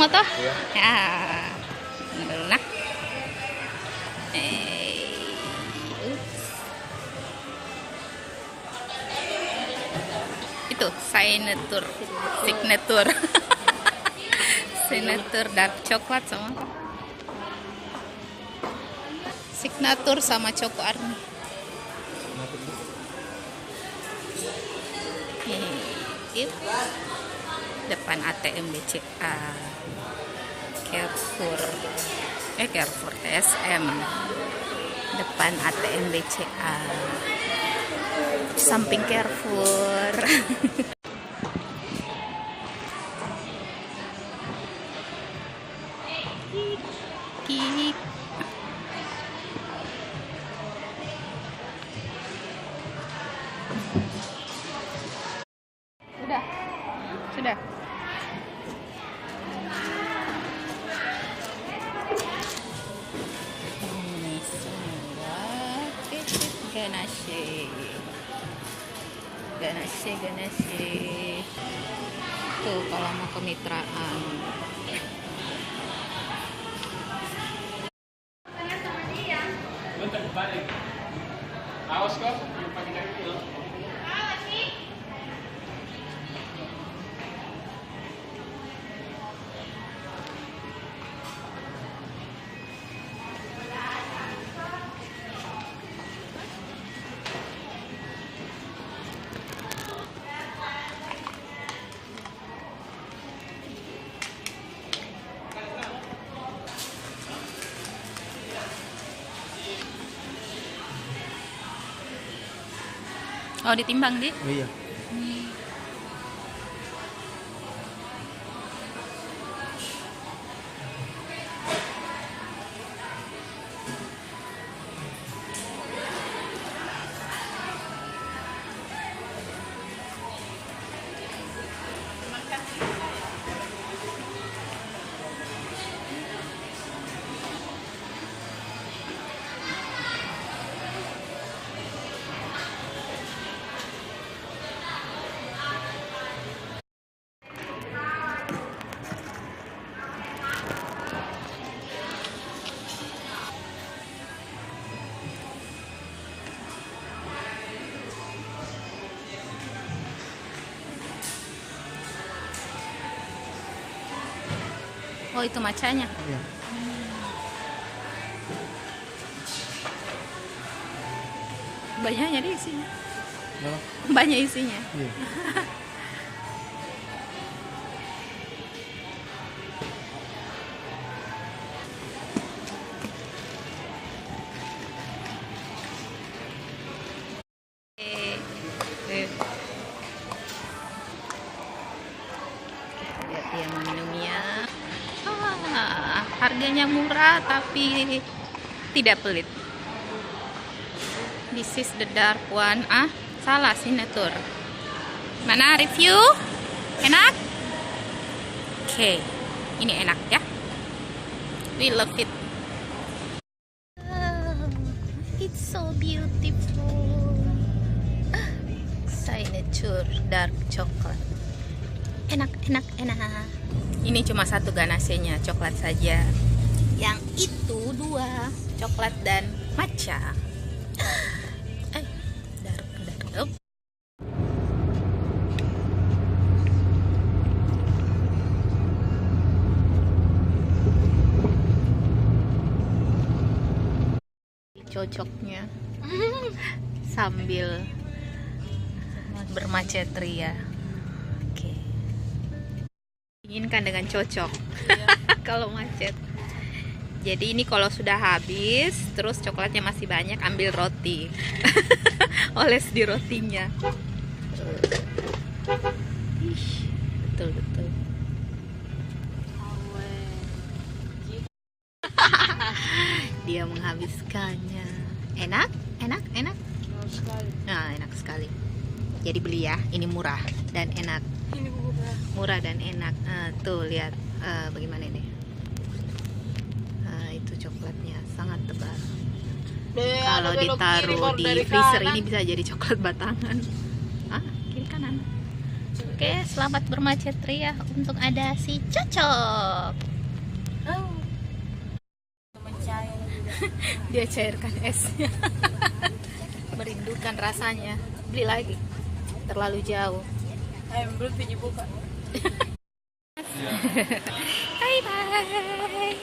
mo to? Iya. Ya. Dulu nak. Ups. Itu signature signature dark coklat sama Choco Army. Itu depan ATM BCA Carrefour TSM, depan ATM BCA samping Carrefour. Kik. Sudah. Ini semua titik ganache. Tuh kalau mau kemitraan. Awas kok, yung pagkita ko. Oh, ditimbang, Di? Oh iya. Oh, itu macanya. Iya. Banyaknya di isinya. Berapa? Banyak isinya. Iya. Lihat dia minumnya. Harganya murah tapi tidak pelit. This is the dark one. Salah signature. Mana review? Enak? Oke. Ini enak ya. We love it. It's so beautiful. Signature dark chocolate. Enak. Ini cuma satu ganasenya, coklat saja. Yang itu dua, coklat dan matcha. Dark. Oh. Cocoknya sambil bermacet ria. Oke. Inginkan dengan cocok. Kalau macet. Jadi ini kalau sudah habis, terus coklatnya masih banyak, ambil roti. Oles di rotinya. Betul. Dia menghabiskannya. Enak? Nah, enak sekali. Jadi beli ya, ini murah dan enak. Murah dan enak. Tuh lihat bagaimana ini. Itu coklatnya sangat tebal. Kalau ditaruh di freezer ini bisa jadi coklat batangan. Kiri kanan. Oke, selamat bermacet ria untuk ada si Cocok. Dia cairkan esnya. Merindukan rasanya. Beli lagi. Terlalu jauh. Belum buka. Bye bye.